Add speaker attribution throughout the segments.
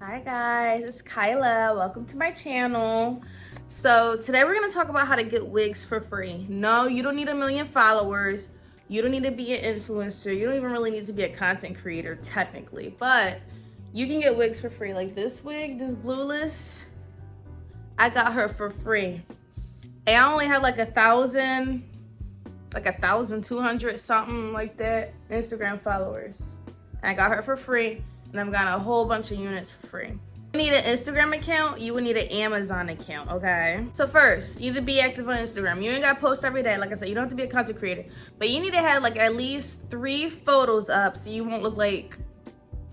Speaker 1: Hi guys, it's Kyla. Welcome to my channel. So today we're going to talk about how to get wigs for free. No, you don't need a million followers. You don't need to be an influencer. You don't even really need to be a content creator technically, but you can get wigs for free. Like this wig, this blueless, I got her for free. And I only have like 1,200 something like that Instagram followers. And I got her for free. And I've got a whole bunch of units for free. You need an Instagram account, you would need an Amazon account, okay? So first, you need to be active on Instagram. You ain't gotta post every day. Like I said, you don't have to be a content creator. But you need to have like at least 3 photos up so you won't look like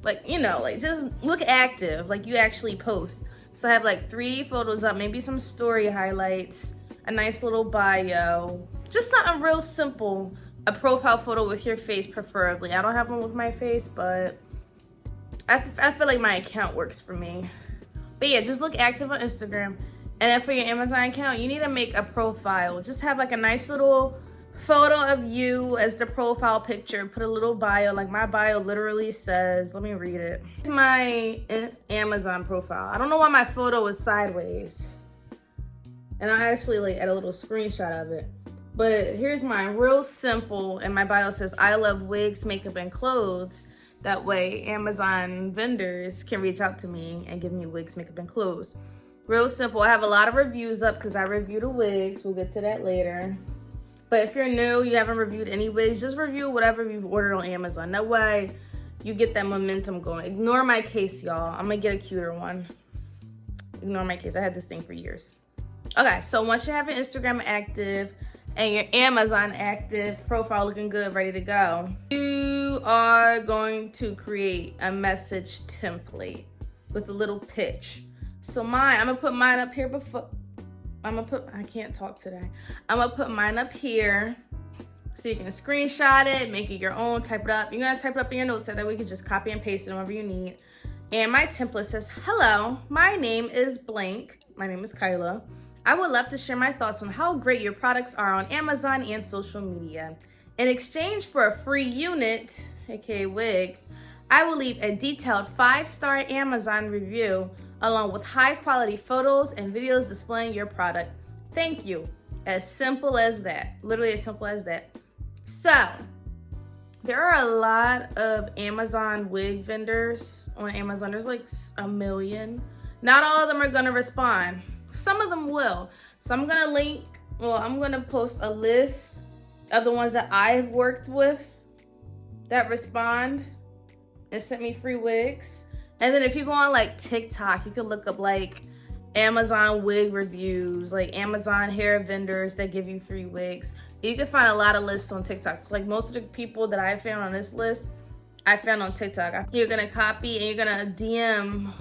Speaker 1: just look active, like you actually post. So have like 3 photos up, maybe some story highlights, a nice little bio, just something real simple. A profile photo with your face preferably. I don't have one with my face, but I feel like my account works for me. But yeah, just look active on Instagram. And then for your Amazon account, you need to make a profile. Just have like a nice little photo of you as the profile picture. Put a little bio. Like my bio literally says, let me read it. It's my Amazon profile. I don't know why my photo is sideways. And I actually like add a little screenshot of it. But here's mine, real simple. And my bio says, I love wigs, makeup, and clothes. That way Amazon vendors can reach out to me and give me wigs, makeup, and clothes. Real simple. I have a lot of reviews up because I review the wigs. We'll get to that later. But if you're new, you haven't reviewed any wigs, just review whatever you've ordered on Amazon. That way you get that momentum going. Ignore my case, y'all. I'm going to get a cuter one. Ignore my case. I had this thing for years. Okay, so once you have your Instagram active and your Amazon active, profile looking good, ready to go, you are going to create a message template with a little pitch. So I'm gonna put mine up here before, I can't talk today. I'm gonna put mine up here so you can screenshot it, make it your own, type it up. You're gonna type it up in your notes so that we can just copy and paste it whenever you need. And my template says, hello, my name is blank. My name is Kyla. I would love to share my thoughts on how great your products are on Amazon and social media. In exchange for a free unit, aka wig, I will leave a detailed 5-star Amazon review along with high quality photos and videos displaying your product. Thank you. As simple as that. Literally as simple as that. So, there are a lot of Amazon wig vendors on Amazon. There's like a million. Not all of them are gonna respond. Some of them will. So I'm gonna post a list of the ones that I've worked with that respond and sent me free wigs. And then if you go on like TikTok, you can look up like Amazon wig reviews, like Amazon hair vendors that give you free wigs. You can find a lot of lists on TikTok. It's like most of the people that I found on this list, I found on TikTok. You're gonna copy and you're gonna DM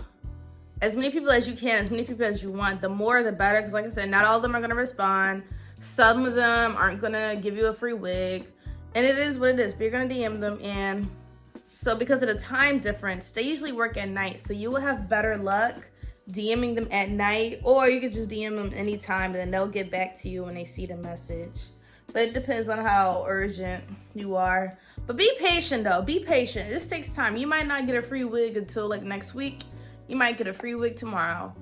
Speaker 1: as many people as you can, as many people as you want. The more, the better, because like I said, not all of them are gonna respond. Some of them aren't gonna give you a free wig. And it is what it is, but you're gonna DM them. And so because of the time difference, they usually work at night. So you will have better luck DMing them at night, or you could just DM them anytime and then they'll get back to you when they see the message. But it depends on how urgent you are. But be patient though, be patient. This takes time. You might not get a free wig until like next week. You might get a free wig tomorrow.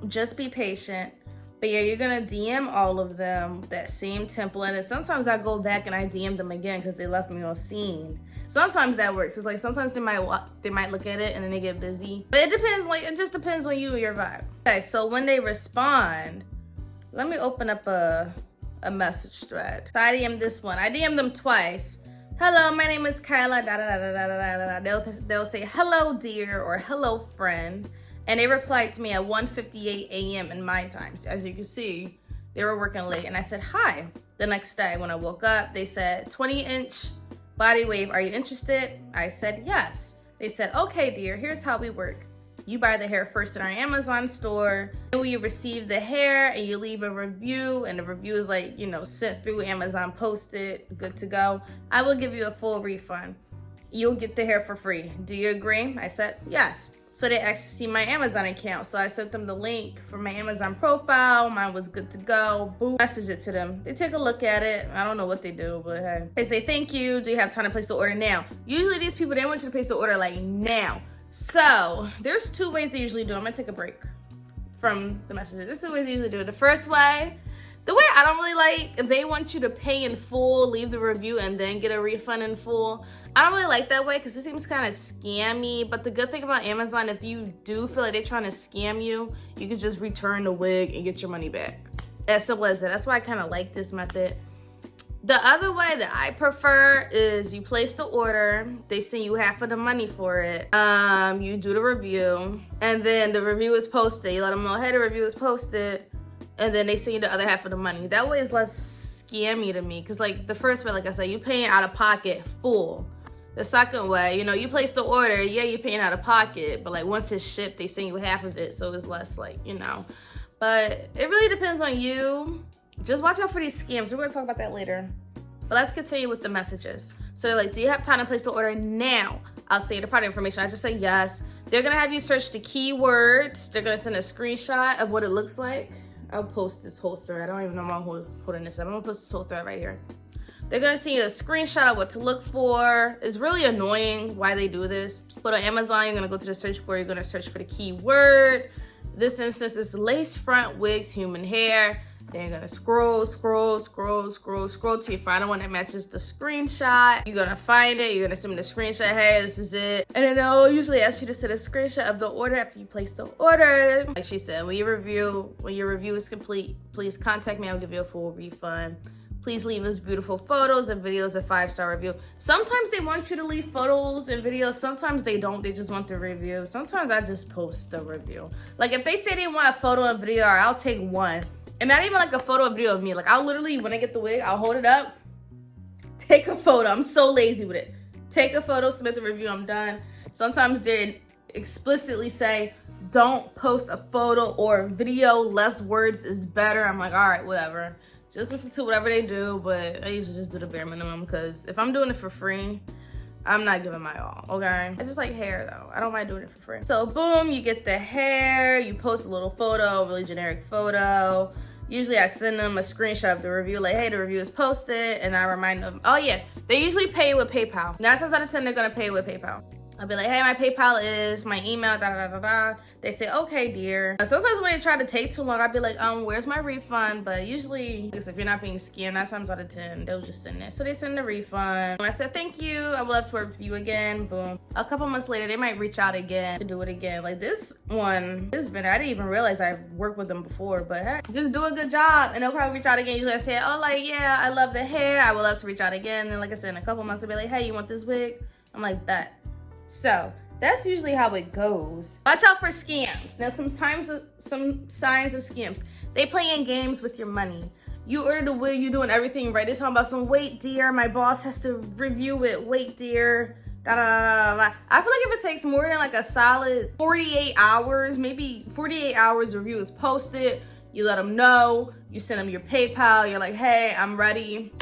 Speaker 1: Just be patient. But yeah, you're gonna DM all of them that same template. And sometimes I go back and I DM them again because they left me on scene. Sometimes that works. It's like sometimes they might look at it and then they get busy. But it depends. Like it just depends on you and your vibe. Okay, so when they respond, let me open up a message thread. So I DM this one. I DM them twice. Hello, my name is Kyla, da da da da da da da. They'll say, hello, dear, or hello, friend. And they replied to me at 1:58 a.m. in my time. So as you can see, they were working late. And I said, hi. The next day when I woke up, they said, 20-inch body wave, are you interested? I said, yes. They said, okay, dear, here's how we work. You buy the hair first in our Amazon store. Then when you receive the hair and you leave a review, and the review is like, sent through Amazon, posted, good to go, I will give you a full refund. You'll get the hair for free. Do you agree? I said, yes. So they asked to see my Amazon account. So I sent them the link for my Amazon profile. Mine was good to go. Boom. Message it to them. They take a look at it. I don't know what they do, but hey. They say, thank you. Do you have time to place the order now? Usually these people, they want you to place the order like now. So there's 2 ways they usually do it. I'm gonna take a break from the messages. There's 2 ways they usually do it. The first way, the way I don't really like, they want you to pay in full, leave the review, and then get a refund in full. I don't really like that way because it seems kind of scammy. But the good thing about Amazon, if you do feel like they're trying to scam you, you can just return the wig and get your money back. As simple as that. That's why I kind of like this method. The other way that I prefer is you place the order, they send you half of the money for it, you do the review, and then the review is posted. You let them know, hey, the review is posted, and then they send you the other half of the money. That way is less scammy to me, because like the first way, like I said, you paying out of pocket full. The second way, you know, you place the order, yeah, you're paying out of pocket, but like once it's shipped, they send you half of it, so it's less like, you know. But it really depends on you. Just watch out for these scams. We're gonna talk about that later. But let's continue with the messages. So they're like, do you have time to place the order now? I'll say the product information. I just say yes. They're gonna have you search the keywords. They're gonna send a screenshot of what it looks like. I'll post this whole thread. I don't even know why I'm holding this up. I'm gonna post this whole thread right here. They're gonna send you a screenshot of what to look for. It's really annoying why they do this. But on Amazon, you're gonna go to the search bar. You're gonna search for the keyword. This instance is lace front wigs, human hair. Then you're gonna scroll till you find the one that matches the screenshot. You're gonna find it, you're gonna send me the screenshot, hey, this is it. And then I'll usually ask you to send a screenshot of the order after you place the order. Like she said, when your review is complete, please contact me, I'll give you a full refund. Please leave us beautiful photos and videos, a 5-star review. Sometimes they want you to leave photos and videos. Sometimes they don't. They just want the review. Sometimes I just post the review. Like if they say they want a photo and video, I'll take one. And not even like a photo or video of me. Like I'll literally, when I get the wig, I'll hold it up, take a photo. I'm so lazy with it. Take a photo, submit the review, I'm done. Sometimes they explicitly say, don't post a photo or a video, less words is better. I'm like, all right, whatever. Just listen to whatever they do, but I usually just do the bare minimum because if I'm doing it for free, I'm not giving my all, okay? I just like hair though. I don't mind doing it for free. So boom, you get the hair, you post a little photo, really generic photo. Usually I send them a screenshot of the review, like, hey, the review is posted, and I remind them, oh yeah, they usually pay with PayPal. 9 times out of 10, they're gonna pay with PayPal. I'll be like, hey, my PayPal is my email, They say, okay, dear. Sometimes when they try to take too long, I'll be like, where's my refund? But usually, if you're not being scammed, 9 times out of 10, they'll just send it. So they send the refund. I said, thank you. I would love to work with you again. Boom. A couple months later, they might reach out again to do it again. Like this vendor, I didn't even realize I worked with them before, but hey, just do a good job. And they'll probably reach out again. Usually I say, oh, like, yeah, I love the hair. I would love to reach out again. And like I said, in a couple months, they'll be like, hey, you want this wig? I'm like, bet. So that's usually how it goes. Watch out for scams. Now, some signs of scams. They playing games with your money. You ordered the wig, you doing everything right. They're talking about some, wait, dear, my boss has to review it. Wait, dear. Da, da, da, da, da. I feel like if it takes more than like a solid 48 hours, maybe 48 hours, review is posted. You let them know. You send them your PayPal. You're like, hey, I'm ready.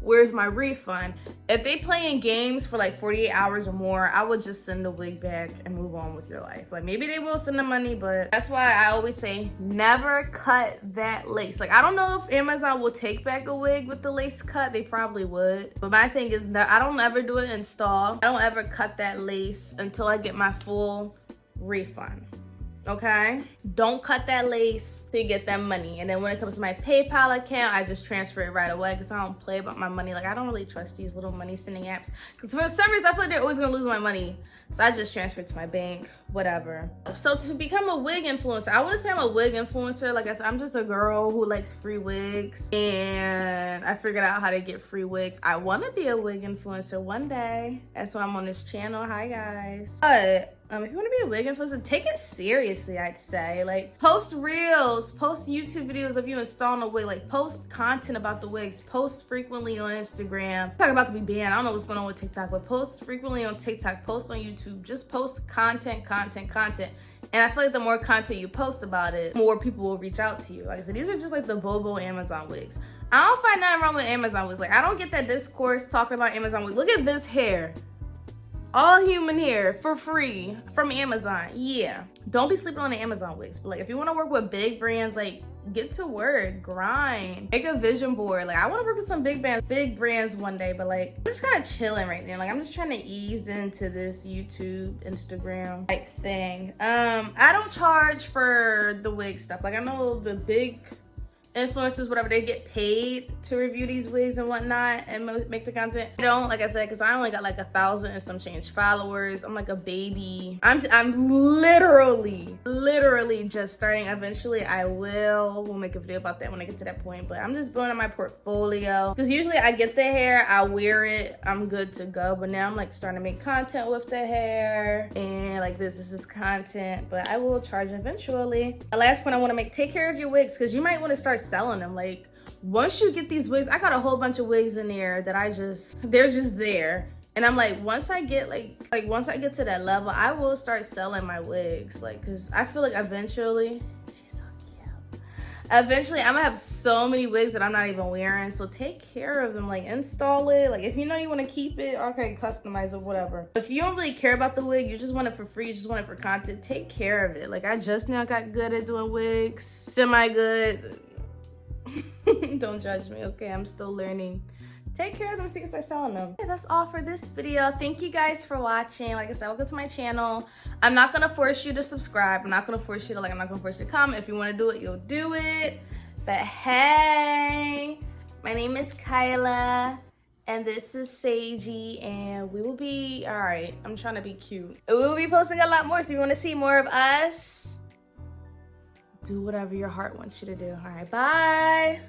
Speaker 1: Where's my refund? If they playing games for like 48 hours or more, I would just send the wig back and move on with your life. Like maybe they will send the money, but that's why I always say never cut that lace. Like I don't know if Amazon will take back a wig with the lace cut. They probably would. But my thing is that I don't ever do it in stall. I don't ever cut that lace until I get my full refund. Okay, don't cut that lace till you get that money. And then when it comes to my PayPal account, I just transfer it right away because I don't play about my money. Like I don't really trust these little money sending apps because for some reason I feel like they're always gonna lose my money. So I just transfer it to my bank, whatever. So to become a wig influencer, I wouldn't say I'm a wig influencer. Like I said, I'm just a girl who likes free wigs and I figured out how to get free wigs. I want to be a wig influencer one day. That's why I'm on this channel. Hi guys. But if you want to be a wig influencer, take it seriously, I'd say. Like, post reels, post YouTube videos of you installing a wig. Like, post content about the wigs. Post frequently on Instagram. TikTok about to be banned. I don't know what's going on with TikTok, but post frequently on TikTok. Post on YouTube. Just post content. And I feel like the more content you post about it, more people will reach out to you. Like I said, these are just like the Bobo Amazon wigs. I don't find nothing wrong with Amazon wigs. Like, I don't get that discourse talking about Amazon wigs. Look at this hair. All human hair for free from Amazon. Yeah. Don't be sleeping on the Amazon wigs. But like, if you want to work with big brands, like, get to work, grind, make a vision board. Like, I want to work with some big brands one day, but like, I'm just kind of chilling right now. Like, I'm just trying to ease into this YouTube, Instagram like thing. I don't charge for the wig stuff. Like, I know the big influencers, whatever, they get paid to review these wigs and whatnot and make the content. I don't, like I said, because I only got like 1,000 and some change followers. I'm like a baby. I'm literally just starting. Eventually we'll make a video about that when I get to that point, but I'm just building my portfolio, because usually I get the hair, I wear it, I'm good to go. But now I'm like starting to make content with the hair, and like this is content, but I will charge eventually. The last point I want to make: take care of your wigs, because you might want to start selling them. Like, once you get these wigs, I got a whole bunch of wigs in there that they're just there, and I'm like, once I get once I get to that level, I will start selling my wigs. Like, because I feel like eventually, she's so cute, eventually I'm gonna have so many wigs that I'm not even wearing. So take care of them, like install it. Like, if you know you want to keep it, okay, customize it, whatever. If you don't really care about the wig, you just want it for free, you just want it for content, take care of it. Like, I just now got good at doing wigs, semi good. Don't judge me, okay? I'm still learning. Take care of them so you can start selling them. Okay, that's all for this video. Thank you guys for watching. Like I said, welcome to my channel. I'm not gonna force you to subscribe. I'm not gonna force you to like. I'm not gonna force you to comment. If you want to do it, you'll do it. But hey, my name is Kyla, and this is Seiji, and we will be, all right, I'm trying to be cute. We will be posting a lot more, so if you want to see more of us, do whatever your heart wants you to do. All right, bye.